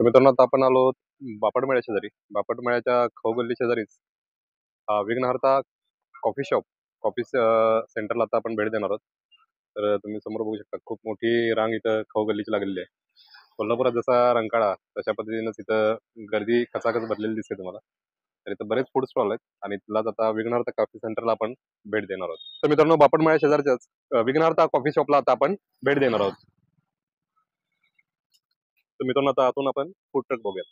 मित्रांनो, आता आपण आलो बापटमळ्या शेजारी. बापटमळ्याच्या खाऊगल्ली शेजारीच विघ्नहर्ता कॉफी शॉप, कॉफी सेंटरला आता आपण भेट देणार आहोत. तर तुम्ही समोर बघू शकता, खूप मोठी रांग इथं खाऊगल्लीची लागलेली आहे. कोल्हापुरात जसा रंकाळा तशा पद्धतीनंच इथं गर्दी खचाखच भरलेली दिसते तुम्हाला. तर इथं बरेच फूड स्टॉल आहेत आणि तिथलाच आता विघ्नहर्ता कॉफी सेंटरला आपण भेट देणार आहोत. तर मित्रांनो, बापटमळ्या शेजारच्याच विघ्नहर्ता कॉफी शॉपला आता आपण भेट देणार आहोत. तर मित्रांनो, आता आतून आपण फूड ट्रक बघूया.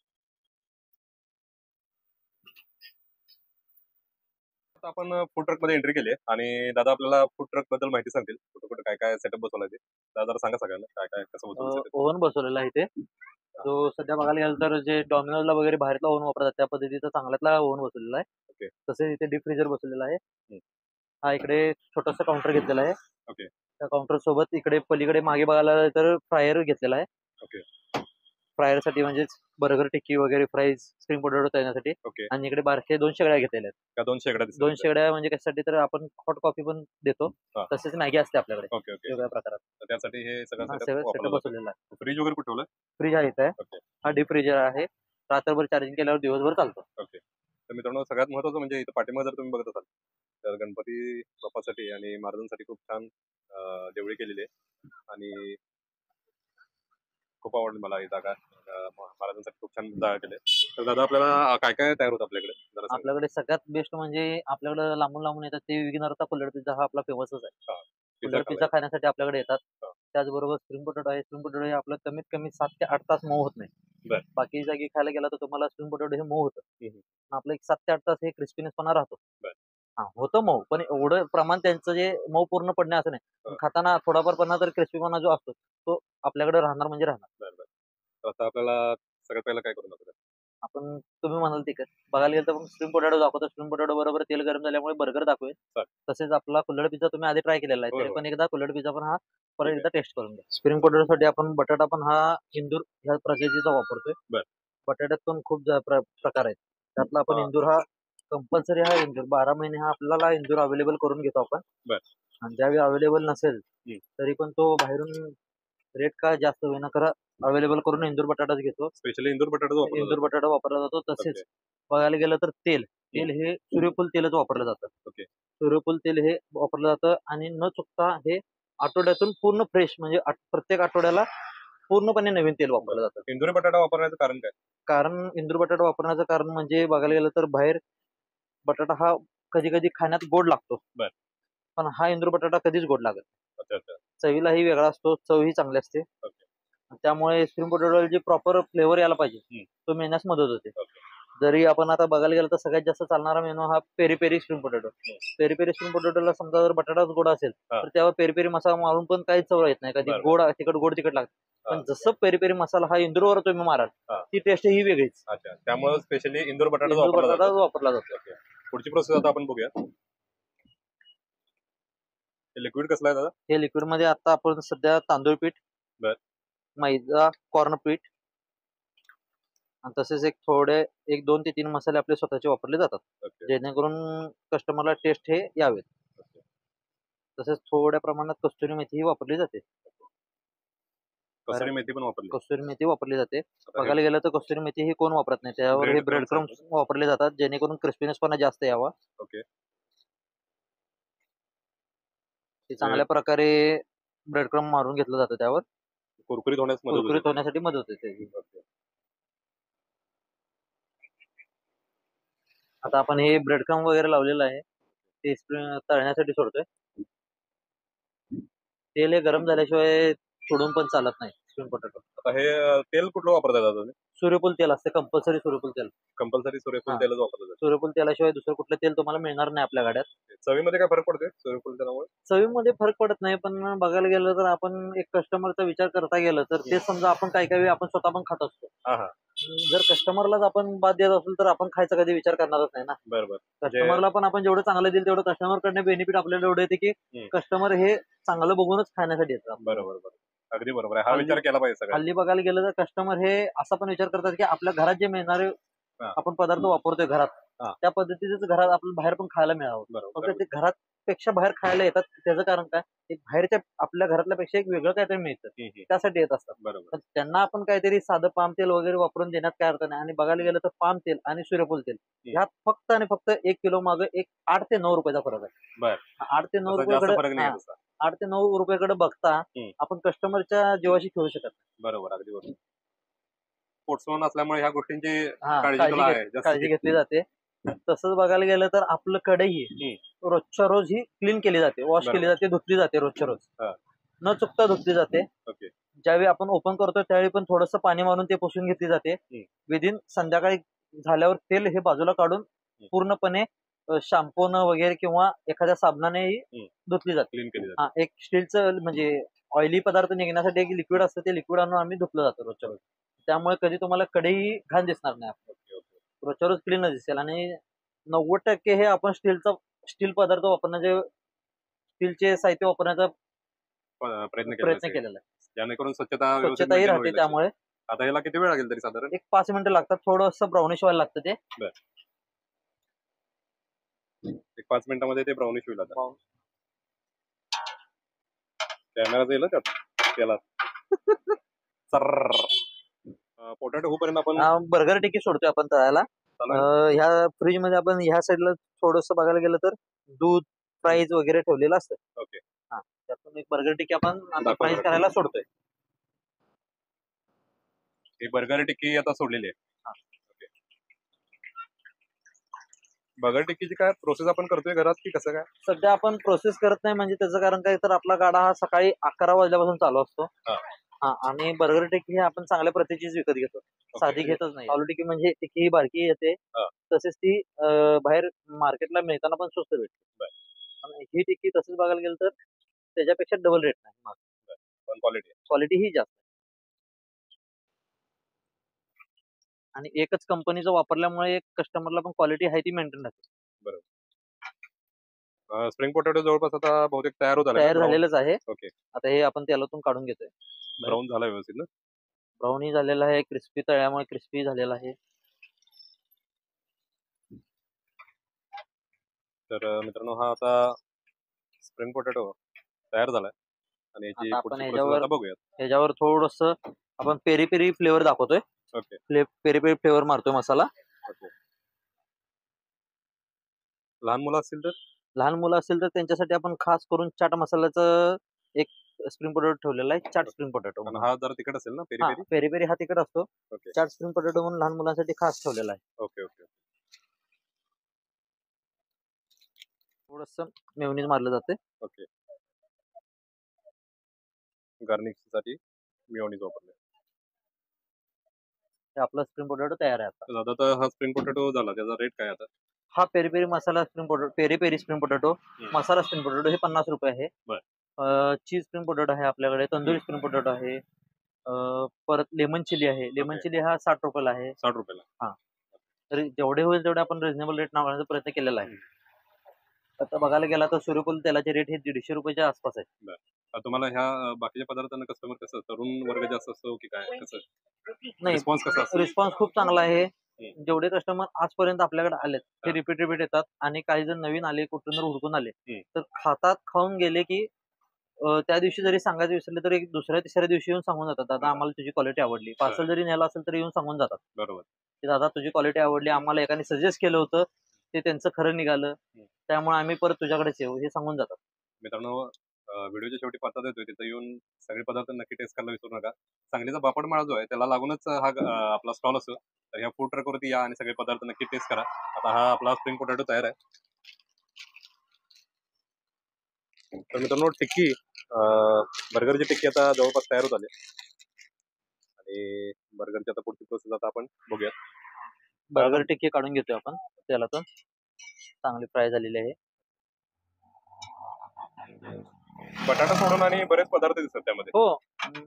आता आपण फूड ट्रक मध्ये एंट्री केली आहे आणि दादा आपल्याला फूड ट्रक बद्दल माहिती सांगतील. कुठं कुठं काय काय सेटअप बसवलाय ते. दादा जरा सांगा सगळ्यांना काय काय कसं बसवलं सेटअप. ओव्हन बसवलेला आहे इथे. जो सध्या बघायला गेलं तर जे डॉमिनोजला वगैरे बाहेरला ओव्हन वापरतात त्या पद्धतीचा चांगल्यातला ओव्हन बसवलेला आहे. ओके. तसेच इथे डीप फ्रीजर बसवलेला आहे. हम्म. हा इकडे छोटासा काउंटर घेतलेला आहे. ओके. त्या काउंटर सोबत इकडे पलीकडे मागे बघायला गेलं तर फ्रायर घेतलेला आहे. ओके. फ्रायर साठी म्हणजेच बर्गर टिक्की वगैरे फ्राईज स्प्रिंग पोटॅटो तळण्यासाठी. ओके. आणि इकडे बारके 2 शेगड्या घेतलेल्या आहेत. का 2 शेगड्या दिसतात 2 इथं? शेगड्या म्हणजे कशासाठी तर आपण हॉट कॉफी पण देतो. हा. तसेच मॅगी असते आपल्याकडे ओके ओके. वेगवेगळ्या प्रकारात. तर त्यासाठी हे सगळं हा सेटअप सगळं वापरलं सेटअप जातं. बसवलेला आहे. फ्रीज वगैरे कुठे ठेवलं? फ्रीज आहे इथे. ओके. हा डीप फ्रीजर आहे. रात्रभर चार्जिंग केल्यावर दिवसभर चालतो. ओके. तर मित्रांनो, सगळ्यात महत्त्वाचं म्हणजे इथं पाठीमागे जर तुम्ही बघत असाल तर गणपती बाप्पासाठी आणि महाराजांसाठी खूप छान देवळी केलेली आहे आणि खूप आवडली मला ही जागा. महाराजांसाठी खूप छान जागा केली आहे. तर दादा आपल्याला काय काय तयार होतं आपल्याकडे जरा सांगा. आपल्याकडे सगळ्यात बेस्ट म्हणजे आपल्याकडे लांबून लांबून येतात ते विघ्नहर्ता कुल्हड पिझ्झा हा आपला फेमसच आहे. हा. कुल्हड पिझ्झा पिझ्झा खाण्यासाठी आपल्याकडे येतात. हा. त्याचबरोबर स्प्रिंग पोटॅटो आहे. स्प्रिंग पोटॅटो हे आपलं कमीत कमी 7 ते 8 तास मऊ होत नाही. बर. बाकी जागी खायला गेला तर तुम्हाला स्प्रिंग पोटॅटो हे मऊ होतं. हम्म. आपलं एक 7 ते 8 तास हे क्रिस्पीनेसपणा राहतो. बर. हा होतं मऊ, पण एवढं प्रमाण त्यांचं जे मऊ पूर्ण पडणे असं नाही. पण हा. खाताना थोडाफार पणा तर क्रिस्पीपणा जो असतो तो आपल्याकडे राहणार म्हणजे राहणार. बर बर. तर आता आपल्याला सगळ्यात पहिला काय करून दाखवतं? आपण तुम्ही म्हणाल तिखट बघायला गेलं तर मग स्प्रिंग पोटॅटो दाखवतो. स्प्रिंग पोटॅटो बरोबर तेल गरम झाल्यामुळे बर्गर दाखवेल. चालेल. तसेच आपला कुल्हड पिझ्झा तुम्ही आधी ट्राय केलेला आहे. होय, तरी होय. पण एकदा कुल्हड पिझ्झा पण हा परत ठीक आहे. एकदा टेस्ट करून घ्या. स्प्रिंग पोटॅटोसाठी आपण बटाटा पण हा इंदूर ह्या प्रजातीचा वापरतोय. बर. बटाट्यात पण खूप प्रकार आहेत. त्यातला आपण हा. इंदूर हा कंपल्सरी हा इंदूर 12 महिने हा आपल्याला इंदूर अवेलेबल करून घेतो आपण. बर. आणि ज्यावेळी अवेलेबल नसेल हम्म. तरी पण तो बाहेरून रेट का जास्त होईना खरं अवेलेबल करून इंदूर बटाटाच घेतो. स्पेशली इंदूर बटाटा वापरला इंदूर जातो. बटाटा वापरला जातो. तसेच ओके. बघायला गेलं तर तेल हे सूर्यफूल तेलच वापरलं जातं. ओके. सूर्यफूल तेल हे वापरलं जातं आणि न चुकता हे आठवड्यातून पूर्ण फ्रेश म्हणजे प्रत्येक आठवड्याला पूर्णपणे नवीन तेल वापरलं जातं. इंदुरी बटाटा वापरण्याचं कारण काय? कारण इंदूर बटाटा वापरण्याचं कारण म्हणजे बघायला गेलं तर बाहेर बटाटा हा कधी कधी खाण्यात गोड लागतो. बर. पण हा इंदूर बटाटा कधीच गोड लागत नाही. अच्छा अच्छा. चवीलाही वेगळा असतो. चवही चांगली असते. ओके. त्यामुळे स्प्रिंग पोटॅटोला जे प्रॉपर फ्लेवर यायला पाहिजे हम्म. तो मिळण्यास मदत होते. ओके. जरी आपण आता बघायला गेलं तर सगळ्यात जास्त चालणारा मेनू हा peri peri spring potato. Peri peri spring पोटॅटोला समजा जर बटाटाच गोड असेल हा. तर त्यावर पेरी पेरी मसाला मारून पण काहीच चव येत नाही. कधी बरं. गोड तिखट गोड तिखट लागतं. हा. पण जसं पेरी पेरी मसाला हा इंदूरवर तुम्ही माराल हा. ती टेस्ट ही वेगळीच. अच्छा. त्यामुळे स्पेशली इंदूर बटाटा इंदूर वापरला बटाटा जातो. वापरला जातो. ओके. पुढची प्रोसेस आता आपण बघूया. लिक्विड कसलं आहे दादा? हे लिक्विड मध्ये आता आपण सध्या तांदूळ पीठ, बर. मैदा, कॉर्न पीठ आणि तसेच एक 2 ते 3 मसाले आपले स्वतःचे वापरले जातात. ओके. जेणेकरून कस्टमरला टेस्ट हे यावेत. ओके. तसेच थोड्या प्रमाणात कस्तुरी मेथी ही वापरली जाते. कसुरी मेथी पण वापरली. कस्तुरी मेथी वापरली जाते. आता हे बघायला गेलं तर कस्तुरी मेथी ही कोण वापरत नाही. त्यावर हे bread ब्रेड crumbs क्रम्स वापरले जातात जेणेकरून क्रिस्पीनेस पण जास्त यावा. ओके. ते चांगल्या प्रकारे ब्रेड क्रम्ब मारून घेतलं जातं त्यावर. कुरकुरीत होण्यास मदत कुरकुरीत होते. होण्यासाठी मदत होते. ओके. आता आपण हे ब्रेड क्रम्ब वगैरे लावलेलं आहे ते तळण्यासाठी सोडतोय. तेल हे गरम झाल्याशिवाय सोडून पण चालत नाही स्प्रिंग पोटॅटो. आता हे तेल कुठलं वापरता दादा तुम्ही? सूर्यफूल तेल असते कंपल्सरी. सूर्यफूल तेल कंपल्सरी सूर्यफूल हा. तेलच वापरलं जातं. सूर्यफूल तेलाशिवाय दुसरं कुठलं तेल तुम्हाला मिळणार नाही आपल्या गाड्यात. चवीमध्ये काय फरक पडतोय सूर्यफूल तेलामुळे? चवीमध्ये फरक पडत नाही. पण बघायला गेलं तर आपण एक कस्टमरचा विचार करता गेलं तर ते समजा आपण काही वेळी आपण स्वतः पण खात असतो. हा हा. जर कस्टमरलाच आपण बाद देत असेल तर आपण खायचा कधी विचार करणारच नाही ना. बरोबर. कस्टमरला पण आपण जेवढं चांगलं देईल तेवढं कस्टमरकडे बेनिफिट आपल्याला एवढं येते की कस्टमर हे चांगलं बघूनच खाण्यासाठी येतात. बरोबर बरोबर. अगदी बरोबर आहे. हा विचार केला पाहिजे सगळ्यांनी. हल्ली बघायला गेलं तर कस्टमर हे असा पण विचार करतात की आपल्या घरात जे मिळणारे हा. आपण पदार्थ वापरतोय घरात हा. त्या पद्धतीचंच घरात आपल्याला बाहेर पण खायला मिळावं. बरोबर. फक्त ते घरात पेक्षा बाहेर खायला येतात. त्याचं कारण काय, एक बाहेरच्या आपल्या घरातल्या पेक्षा एक वेगळं काहीतरी मिळतं, त्यासाठी येत असतात. बरोबर. पण त्यांना आपण काहीतरी साधं पाम तेल वगैरे वापरून देण्यात काय अर्थ नाही. आणि बघायला गेलं तर पाम तेल आणि सूर्यफूल तेल ह्यात फक्त आणि फक्त 1 किलो मागे एक 8 ते 9 रुपयाचा फरक आहे. बर 8 ते 9 तसा जास्त रुपयाकडे फरक नाही आहे तसा. 8 ते 9 रुपयाकडे बघता आपण कस्टमरच्या जीवाशी खेळू शकत नाही. बरोबर अगदी बरोबर. स्पोर्ट्समन असल्यामुळे ह्या गोष्टींची हा, काळजी तुला आहे काळजी घेतली जाते. तसंच बघायला गेलं तर आपलं कढई रोजच्या रोज ही क्लीन केली जाते, वॉश केली जाते, धुतली जाते रोजच्या रोज. न चुकता धुतली जाते. ओके. ज्यावेळी आपण ओपन करतो त्यावेळी पण थोडंसं पाणी मारून ते पुसून घेतली जाते. विदिन संध्याकाळी झाल्यावर तेल हे बाजूला काढून पूर्णपणे शॅम्पूनं वगैरे किंवा एखाद्या साबणानेही धुतली जाते. क्लीन केली जाते. एक स्टीलचं म्हणजे ऑइली पदार्थ निघण्यासाठी एक लिक्विड असतं, ते लिक्विड आणून आम्ही धुतलं जातं रोजच्या रोज. त्यामुळे कधी तुम्हाला कढई घाण दिसणार नाही. रोजच्या रोज क्लीन दिसेल. आणि 90% हे आपण स्टील पदार्थ वापरण्याचे, स्टीलचे साहित्य वापरण्याचा प्रयत्न केलेला आहे, जेणेकरून स्वच्छता व्यवस्थित स्वच्छताही maintain राहते. होईल. त्यामुळे आता याला किती वेळ लागेल तरी साधारण? एक 5 मिनिटं लागतात. थोडंसं ब्राउनिश व्हायला लागतं ते. एक 5 मिनिटांमध्ये ते ब्राउनिश होईल. आता कॅमेरा जाईल त्याला पोटॅटो होईपर्यंत आपण बर्गर टिक्की सोडतोय आपण तळायला. ह्या फ्रीज मध्ये आपण ह्या साईडला थोडंसं बघायला गेलं तर दूध, फ्राईज वगैरे ठेवलेलं असतं. ओके. त्यातून एक बर्गर टिक्की आपण फ्राईज करायला सोडतोय. ही बर्गर टिक्की आता सोडलेली आहे. ओके. बर्गर टिक्कीची काय प्रोसेस आपण करतोय घरात की कसं काय? सध्या आपण प्रोसेस करत नाही. म्हणजे त्याचं कारण काय, तर आपला गाडा हा सकाळी 11 वाजल्यापासून चालू असतो. आणि बर्गर टिक्की ही आपण चांगल्या प्रतीचीच विकत घेतो, साधी घेतच नाही. आलू टिक्की म्हणजे टिक्की ही बारकी येते, तसेच ती बाहेर मार्केटला मिळताना पण स्वस्त भेटते. आणि ही टिक्की तसंच बघायला गेलं तर त्याच्यापेक्षा डबल रेट नाही. पण क्वालिटी ही जास्त आहे. आणि एकच कंपनीचं वापरल्यामुळे कस्टमरला पण क्वालिटी आहे ती मेंटेन राहते. स्प्रिंग पोटॅटो जवळपास आता बहुतेक तयार झालेलंच आहे. ओके. आता हे आपण तेलातून काढून घेतोय. ब्राऊन झाला व्यवस्थित ना? ब्राउनी झालेला आहे, क्रिस्पी तळ्यामुळे क्रिस्पी झालेला आहे. तर मित्रांनो हा आता स्प्रिंग पोटॅटो तयार झालाय आणि याची आता आपण पुढची प्रोसेस आता बघूया. ह्याच्यावर थोडस आपण पेरी पेरी फ्लेवर दाखवतोय. ओके. पेरी पेरी फ्लेवर मारतोय मसाला. ओके. लहान मुलं असतील तर त्यांच्यासाठी आपण खास करून चाट मसाल्याचं एक स्प्रिंग पोटॅटो ठेवलेला आहे. Chaat spring potato. हा जरा तिखट असेल ना? पेरी पेरी पेरी पेरी हा तिखट असतो. ओके. चाट स्प्रिंग पोटॅटो म्हणून लहान मुलांसाठी खास ठेवलेला आहे. Okay okay. थोडस मेयोनीज मारलं जाते. ओके. गार्निश साठी मेयोनीज वापरले. आपला स्प्रिंग पोटॅटो तयार आहे. आता तर हा स्प्रिंग पोटॅटो झाला, त्याचा रेट काय आता? हा peri peri masala spring potato, peri peri spring potato, masala spring potato हे 50 रुपये आहे. चीज स्प्रिंग पोटॅटो आहे आपल्याकडे, तंदुरी स्प्रिंग पोटॅटो आहे, परत लेमन चिली आहे. लेमन चिली हा 60 रुपयाला आहे. 60 रुपयाला. तर जेवढे होईल तेवढे आपण रिझनेबल रेट लावण्याचा प्रयत्न केलेला आहे. आता बघायला गेला तर सूर्यफूल तेलाचे रेट हे 150 रुपयाच्या आसपास आहे. तुम्हाला ह्या बाकीच्या पदार्थांना कस्टमर कसं, तरुण वर्ग जास्त असतो की काय, कसं नाही, रिस्पॉन्स कसा असतो? रिस्पॉन्स खूप चांगला आहे. जेवढे कस्टमर आजपर्यंत आपल्याकडे आलेत ते रिपीट येतात. आणि काही जण नवीन आले, कुठून हुडकून आले तर खाऊन गेले की त्या दिवशी जरी सांगायचं विसरले तर एक दुसऱ्या तिसऱ्या दिवशी येऊन सांगून जातात, दादा आम्हाला तुझी क्वालिटी आवडली. पार्सल जरी नेला असेल तरी येऊन सांगून जातात. बरोबर. की दादा तुझी क्वालिटी आवडली, आम्हाला एकाने सजेस्ट केलं होतं, ते त्यांचं खरं निघालं, त्यामुळे आम्ही परत तुझ्याकडेच येऊ, हे सांगून जातात. मित्रांनो, व्हिडिओच्या शेवटी पत्ता देतोय, तिथे येऊन सगळे पदार्थ नक्की टेस्ट करायला विसरू नका. सांगलीचा बापट माळा जो आहे त्याला लागूनच हा आपला स्टॉल असतो. तर ह्या फूड ट्रकवरती या आणि सगळे पदार्थ नक्की टेस्ट करा. आता हा आपला स्प्रिंग पोटॅटो तयार आहे. तर मित्रांनो, टिक्की बर्गरची टिक्की आता जवळपास तयार होत आली आणि बर्गरची आता पुढची प्रोसेस आता आपण बघूया. बर्गर टिक्की काढून घेतोय आपण तेलातून, चांगली फ्राय झालेली आहे. बटाटा सोडून आणि बरेच पदार्थ दिसतात त्यामध्ये. हो,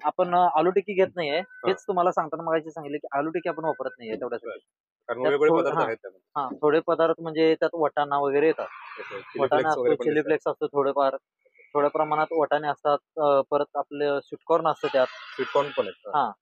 आपण आलू टिक्की घेत नाहीये, हेच तुम्हाला सांगताना मगाशी सांगितलं की आलू टिक्की आपण वापरत नाहीये तेवढ्यासाठी. कारण वेगवेगळे पदार्थ आहेत त्यामध्ये. थोडे पदार्थ म्हणजे त्यात वटाणा वगैरे येतात. वटाणा असतो, चिली फ्लेक्स असतो, थोड्या प्रमाणात वटाणे असतात. परत आपले स्वीटकॉर्न असतं त्यात. स्वीटकॉर्न पण आहेत.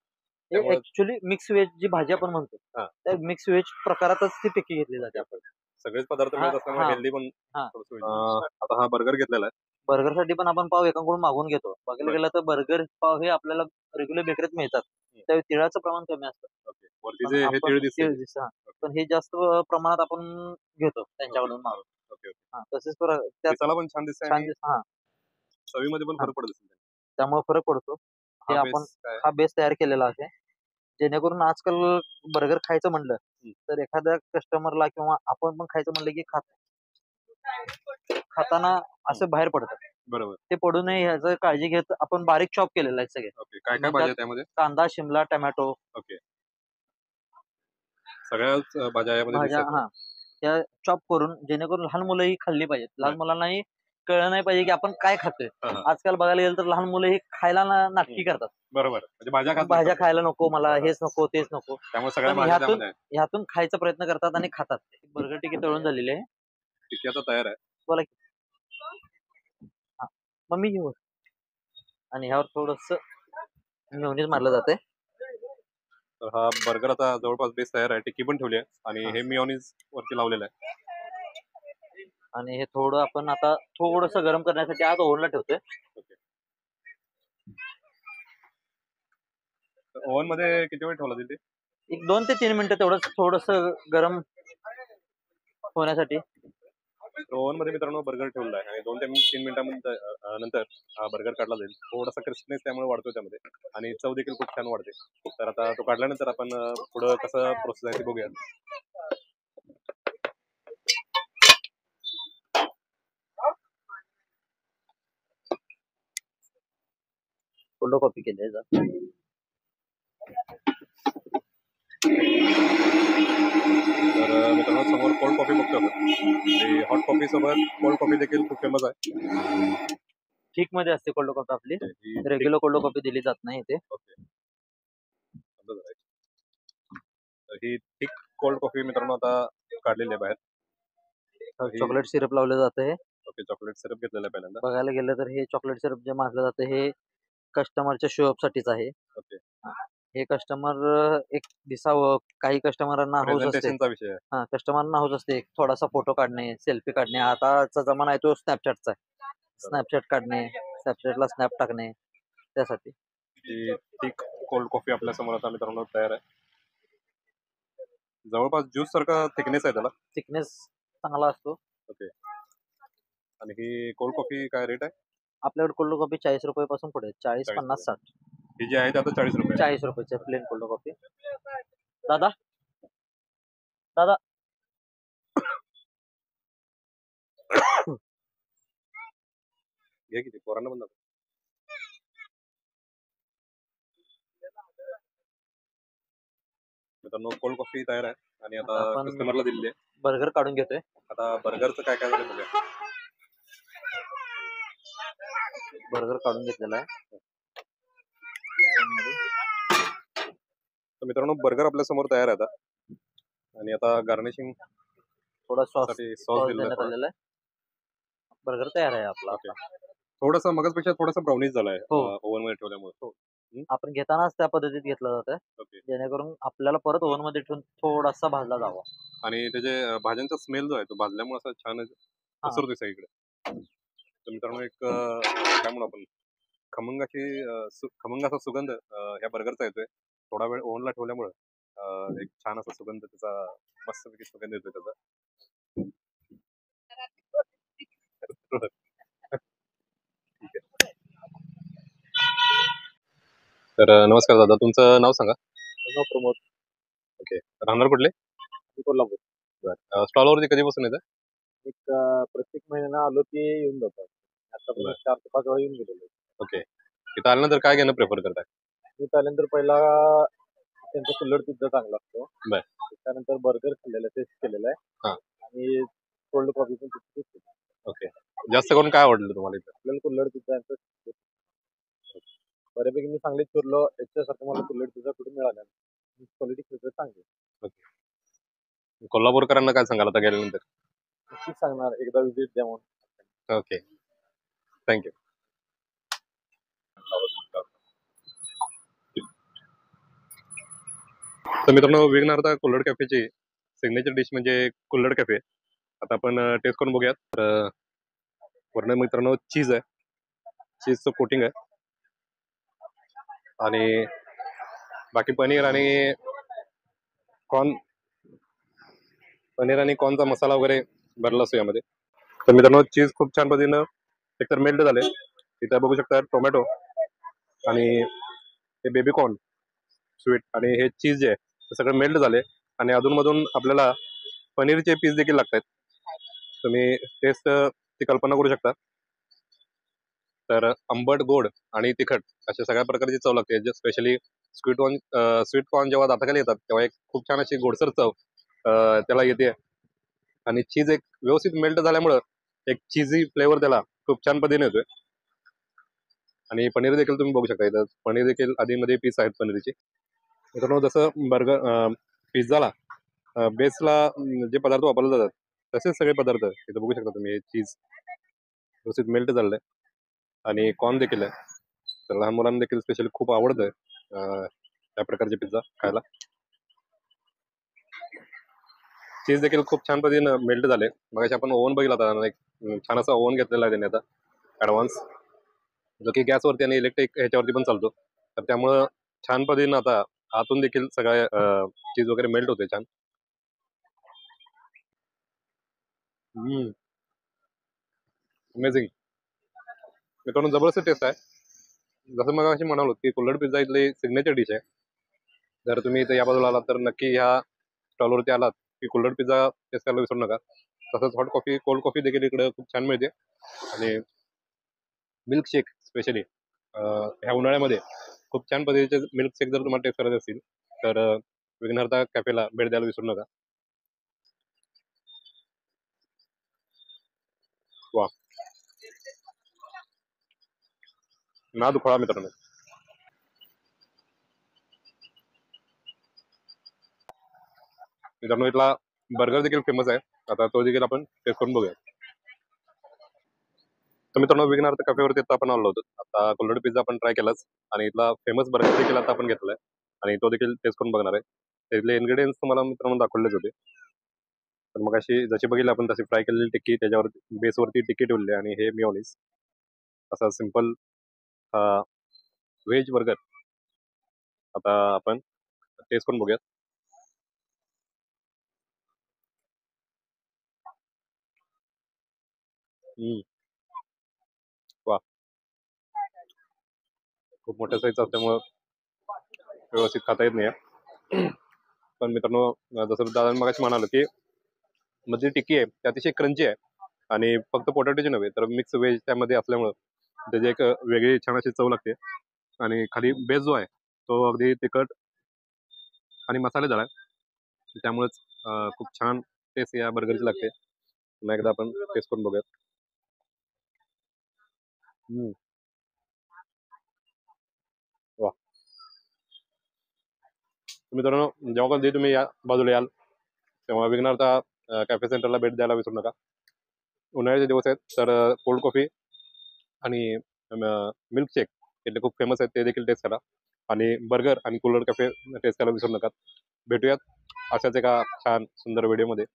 ऍक्च्युली मिक्स व्हेज जी भाजी आपण म्हणतो त्या मिक्स व्हेज प्रकारातच ती टिक्की घेतली जाते. आपण सगळेच पदार्थ हा, मिळत असल्यामुळे हा, हेल्दी पण हा. थोडंसं होईल. आता हा बर्गर घेतलेला आहे. बर्गर साठी पण आपण पाव एकाकडून मागवून घेतो. बघायला बरं. गेलं तर बर्गर पाव हे आपल्याला रेग्युलर बेकरीत मिळतात. त्या तिळाचं प्रमाण कमी असतं. ओके. वरती पण जे हे आपण तीळ दिसते. तीळ दिसतं, पण हे जास्त प्रमाणात आपण घेतो त्यांच्याकडून मागून. ओके. तसेच त्यात दिसायला पण छान दिसतंय छान आणि दिसत. चवीमध्ये पण फरक पडत असेल. त्यामुळे फरक पडतो. हे हा आपण बेस काय? हा बेस तयार केलेला आहे. जेणेकरून आजकाल बर्गर खायचं म्हणलं तर एखाद्या कस्टमरला किंवा आपण पण खायचं म्हणलं की खाताना असं बाहेर पडतं. बरोबर. ते पडू नये ह्याचं काळजी घेत आपण बारीक चॉप केलेलं आहे सगळे. ओके. काय काय मग भाज्या त्यात त्यामध्ये? कांदा, शिमला, टोमॅटो, ओके. सगळ्याच भाज्या यामध्ये भाज्या दिसतात. त्या चॉप करून जेणेकरून लहान मुलंही खाल्ली पाहिजेत. लहान बरं. मुलांनाही कळलं नाही पाहिजे की आपण काय खातोय. हां, हां. आजकाल बघायला गेलं तर लहान मुलं ही खायला नाटकी करतात. बरोबर. म्हणजे भाज्या खात भाज्या नसतात. खायला नको मला, हेच नको, तेच नको. त्यामुळे सगळ्या पण भाज्या त्यामध्ये आहेत. ह्यातून खायचा प्रयत्न करतात आणि खातात. बर्गर टिकी तळून झालेली आहे. टिक्की आता तयार आहे. बोला की. हा. मग मी घेऊ आणि ह्यावर थोडस मेयोनीज मारलं जाते. तर हा बर्गर आता जवळपास बेस तयार आहे. टिक्की पण ठेवली आहे आणि हे मेयोनीज वरती लावलेलं आहे. आणि हे थोडं आपण आता थोडस गरम करण्यासाठी आज ओव्हनला ठेवतोय. ओके. ओव्हन मध्ये किती वेळ ठेवला तिथे? एक 2 ते 3 मिनिटं तेवढंच थोडस गरम होण्यासाठी. ओव्हन मध्ये मित्रांनो बर्गर ठेवला आहे आणि 2 ते 3 नंतर हा बर्गर काढला जाईल. थोडासा क्रिस्पनेस त्यामुळे वाढतो त्यामध्ये आणि चव देखील खूप छान वाढते. तर आता तो काढल्यानंतर आपण पुढं कसं प्रोसेस आहे ते बघूया. कोल्ड कॉपी केली आहे. तर मित्रांनो समोर कोल्ड कॉफी बघतो आपण. हॉट कॉफी सोबत कोल्ड कॉफी देखील खूप फेमस आहे. थिक मध्ये असते कोल्ड कॉफी आपली. ही रेग्युलर कोल्ड कॉफी दिली जात नाही इथे. ओके. तर ही थिक कोल्ड कॉफी मित्रांनो आता काढलेली आहे बाहेर. चॉकलेट सिरप लावलं जातं. हे ओके. चॉकलेट सिरप घेतलेलं आहे पहिल्यांदा. बघायला गेलं तर हे चॉकलेट सिरप जे मारलं जातं हे कस्टमरच्या शो अप साठीच आहे. ओके. हे कस्टमर एक दिसावं, काही कस्टमरना हौस असते. प्रेझेंटेशनचा विषय आहे. कस्टमरना हौस असते थोडासा फोटो काढणे, सेल्फी काढणे. आताचा जमाना आहे तो स्नॅपचॅटचा आहे. स्नॅपचॅट काढणे, स्नॅपचॅटला स्नॅप टाकणे त्यासाठी. ही थिक कोल्ड कॉफी आपल्या समोर आता मित्रांनो तयार आहे. जवळपास ज्यूस सारखा थिकनेस आहे त्याला. थिकनेस चांगला असतो. ओके. आणि ही कोल्ड कॉफी काय रेट आहे? आपल्याकडे कोल्ड कॉफी 40 रुपयापासून पुढे 40, 40 50, 60. ही जी आहे ती आता 40 रुपये. 40 रुपयाचे प्लेन कोल्ड कॉफी. दादा दादा घे किती पोरांना पण दाखव. मित्रांनो कोल्ड कॉफी तयार आहे आणि आता आपण कस्टमरला दिलेली आहे. बर्गर काढून घेतोय. आता बर्गरचं काय काय झालं बघूया. बर्गर काढून घेतलेला आहे. तर मित्रांनो बर्गर आपल्या समोर तयार आहे आता आणि आता गार्निशिंग थोडा सॉस सॉस दिलेला देण्यात आहे. आलेला आहे. बर्गर तयार आहे आपला. ओके. थोडासा मगाचपेक्षा थोडासा ब्राउनिश झालाय हो. ओव्हन मध्ये ठेवल्यामुळे. आपण घेतानाच त्या पद्धतीत घेतलं जातं ओके. जेणेकरून आपल्याला परत ओव्हन मध्ये ठेवून थोडासा भाजला जावा. आणि त्याचे भाज्यांचा स्मेल जो आहे तो भाजल्यामुळे असं छान पसरतोय सगळीकडे. तर मित्रांनो एक काय म्हणू आपण खमंग असा सुगंध ह्या बर्गरचा येतोय. थोडा वेळ ओव्हनला ठेवल्यामुळे एक छान असा सुगंध त्याचा मस्तपैकी सुगंध येतोय त्याचा. तर नमस्कार दादा, तुमचं नाव सांगा. प्रमोद. ओके. राहणार कुठले? कोल्हापूर. बरं. स्टॉलवरती कधीपासून येतं? एक प्रत्येक महिन्याला आलो की येऊन जातो. आतापर्यंत 4 ते 5 वेळा येऊन गेलेलो. ओके. इथं आल्यानंतर काय घेणं प्रेफर करताय? मी त्यानंतर पहिला त्यांचा कुल्हड पिझ्झा चांगला असतो. बर. त्यानंतर बर्गर खाल्लेला टेस्ट केलेला आहे. हां. आणि कोल्ड कॉफी पण टेस्ट केली. ओके. जास्त करून काय आवडलं तुम्हाला इथं? आपल्याला कुल्हड पिझ्झा बऱ्यापैकी मी सांगलीत फिरलो. याच्यासारखं मला कुल्हड पिझ्झा कुठे मिळाला नाही. क्वालिटी सगळं चांगली. ओके. कोल्हापूरकरांना काय सांगाल आता गेल्यानंतर? नक्कीच सांगणार एकदा विजिट द्या म्हणून. ओके. थँक्यू. तर मित्रांनो विघ्नहर्ता कुल्हड कॅफेची सिग्नेचर डिश म्हणजे कुल्हड कॅफे. आता आपण टेस्ट करून बघूयात. तर वरनं मित्रांनो चीज आहे, चीजचं कोटिंग आहे आणि बाकी पनीर आणि कॉर्न, पनीर आणि कॉर्नचा मसाला वगैरे भरला असतो यामध्ये. तर मित्रांनो चीज खूप छान पद्धतीनं एकतर मेल्ट झाले. इथं बघू शकता टोमॅटो आणि हे बेबी कॉर्न स्वीट आणि हे चीज जे आहे ते सगळं मेल्ट झाले आणि अधूनमधून आपल्याला पनीरचे पीस देखील लागतात. तुम्ही टेस्ट ची कल्पना करू शकता. तर आंबट, गोड आणि तिखट अशा सगळ्या प्रकारची चव लागते. जे स्पेशली स्वीट कॉर्न जेव्हा दाताखाली येतात तेव्हा एक खूप छान अशी गोडसर चव त्याला येते आणि चीज एक व्यवस्थित मेल्ट झाल्यामुळं एक चीजी फ्लेवर त्याला खूप छान पद्धतीने येतोय. आणि पनीर देखील तुम्ही बघू शकता, इथं पनीर देखील आधीमध्ये पीस आहेत पनीरचे. मित्रांनो जसं पिझ्झाला बेसला जे पदार्थ वापरले जातात तसेच सगळे पदार्थ इथं बघू शकता तुम्ही. चीज व्यवस्थित मेल्ट झालेलं आहे आणि कॉर्न देखील आहे. तर लहान मुलांना देखील स्पेशली खूप आवडतं त्या प्रकारचे पिझ्झा खायला. चीज देखील खूप छान पद्धतीनं मेल्ट झाले. मग आपण ओव्हन बघितला होता, एक छान असा ओव्हन घेतलेला आहे त्याने आता ॲडव्हान्स, जो की गॅसवरती आणि इलेक्ट्रिक ह्याच्यावरती पण चालतो. तर त्यामुळं छान पद्धतीनं आता आतून देखील सगळ्या चीज वगैरे मेल्ट होते छान. अमेझिंग. मित्रांनो जबरदस्त टेस्ट आहे. जसं मग अशी म्हणालो की कुल्हड पिझ्झा इथली सिग्नेचर डिश आहे. जर तुम्ही इथे या बाजूला आलात तर नक्की ह्या स्टॉलवरती आलात की कुल्हड पिझ्झा टेस्ट करायला विसरू नका. तसंच हॉट कॉफी, कोल्ड कॉफी देखील इकडे खूप छान मिळते आणि मिल्क शेक स्पेशली ह्या उन्हाळ्यामध्ये खूप छान पद्धतीचे मिल्क शेक जर तुम्हाला टेस्ट करायचे असतील तर विघ्नहर्ता कॅफेला भेट द्यायला विसरू नका. वा, नाद खोळा मित्रांनो. मित्रांनो इथला बर्गर देखील फेमस आहे. आता तो देखील आपण टेस्ट करून बघूया. तर मित्रांनो विघ्नहर्ता कॅफेवरती आता आपण आलो होतो. आता कुल्हड पिझ्झा आपण ट्राय केलाच आणि इथला फेमस बर्गर देखील आता आपण घेतलाय आणि तो देखील टेस्ट करून बघणार आहे. त्यातले इन्ग्रेडियंट्स तुम्हाला मित्रांनो दाखवलेच होते. तर मग अशी जशी बघितली आपण तशी फ्राय केलेली टिक्की, त्याच्यावर बेसवरती टिक्की ठेवली आणि हे मिओनिज असा सिंपल व्हेज बर्गर आता आपण टेस्ट करून बघूयात. हम्म, वा, खूप मोठ्या साईज असल्यामुळं व्यवस्थित खाता येत नाही. पण मित्रांनो जसं दादा मगाशी म्हणालो की मध्ये टिक्की आहे ती अतिशय क्रंची आहे आणि फक्त पोटॅटोची नव्हे तर मिक्स व्हेज त्यामध्ये असल्यामुळं त्याची एक वेगळी छान अशी चव लागते आणि खाली बेस जो आहे तो अगदी तिखट आणि मसालेदार आहे. त्यामुळेच खूप छान टेस्ट या बर्गरची लागते. पुन्हा एकदा आपण टेस्ट करून बघूयात. हम्म, वा. तर मित्रांनो जेव्हा कधी तुम्ही या बाजूला याल तेव्हा विघ्नहर्ता कॅफे सेंटरला भेट द्यायला विसरू नका. उन्हाळ्याचे दिवस आहेत तर कोल्ड कॉफी आणि मिल्क शेक इथे खूप फेमस आहेत, ते देखील टेस्ट करा आणि बर्गर आणि कुल्हड कॅफे टेस्ट करायला विसरू नका. भेटूयात अशाच एका छान सुंदर व्हिडिओमध्ये.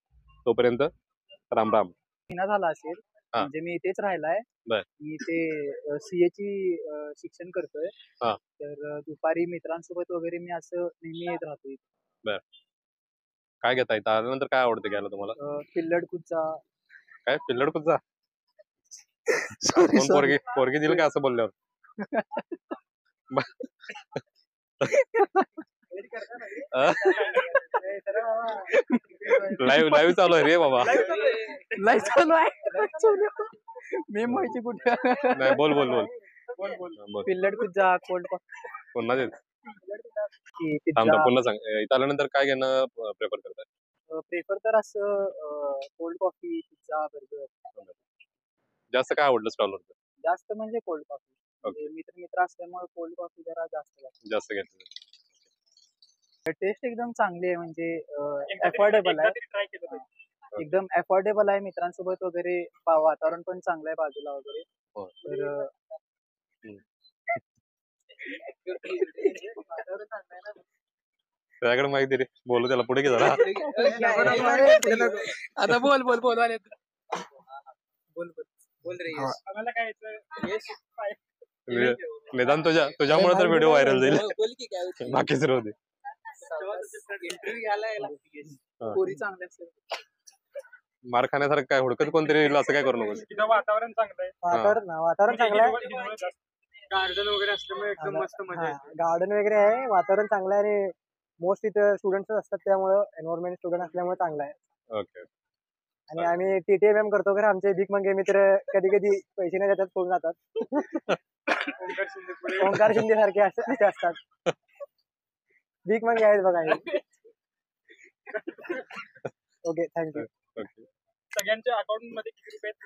तोपर्यंत राम राम. महिना झाला असेल हा. म्हणजे मी इथेच राहिलाय. बर. मी ते सीए ची शिक्षण करतोय. हा. तर दुपारी मित्रांसोबत वगैरे मी असं नेहमी येत राहतो इथे. बर. काय घेता इथं आल्यानंतर काय आवडतं घ्यायला तुम्हाला? पिल्लड कुच्चा. काय पिल्लड पिझ्झा? सॉरी कोण सॉरी. पोरगी दिली का असं बोलल्यावर? लाईव्ह लाईव्ह चालू आहे रे बाबा. लाईव्ह चालू आहे. मी माहिती कुठे. नाही बोल बोल बोल बोल. पिल्लड पिझ्झा, कोल्ड पुन्हा तेच थांब पिझ्झा. पुन्हा सांग. इथं आल्यानंतर काय घेणं प्रेफर करताय? प्रेफर तर असं कोल्ड कॉफी, पिझ्झा, बर्गर. जास्त काय आवडलं स्टॉलवरचं? जास्त म्हणजे कोल्ड कॉफी. म्हणजे मित्र असल्यामुळे कोल्ड कॉफी जरा जास्त घेतलं. टेस्ट एकदम चांगली आहे म्हणजे अफोर्डेबल आहे. एकदम अफोर्डेबल आहे. मित्रांसोबत वगैरे वातावरण पण चांगलं आहे बाजूला वगैरे. हो. तर हम्म. वातावरण चांगलं आहे ना. त्याच्याकडे माहिती रे, बोलू त्याला पुढे घे जरा. आता बोल बोल बोल आले बोल बोल बोल रे हा. आम्हाला काय निदान तुझ्यामुळे तर व्हिडिओ व्हायरल जाईल. बोल की काय बाकीच राहू दे. इंटरव्ह्यू घ्यायला हा. पोरी चांगल्या असतात मार खाण्यासारखं काय हुडकत कोणतरी येईल असं काय करू नको. तिथं वातावरण चांगलं आहे वातावरण चांगलं आहे. गार्डन वगैरे असल्यामुळे एकदम मस्त मजा येते गार्डन वगैरे आहे, वातावरण चांगलं आहे आणि मोस्ट इथं स्टुडंट्स असतात त्यामुळं एन्व्हायरमेंट स्टुडंट असल्यामुळे चांगलं आहे. ओके. आणि आम्ही TTMM करतो खरं आमचे भीक मंगे मित्र कधी कधी पैसे नाही देतात सोडून जातात. ओंकार शिंदे सारखे असे असतात. भीक मंगे आहेत बघा हे. Okay thank you. ओके. सगळ्यांच्या अकाउंट मध्ये किती रुपये आहेत?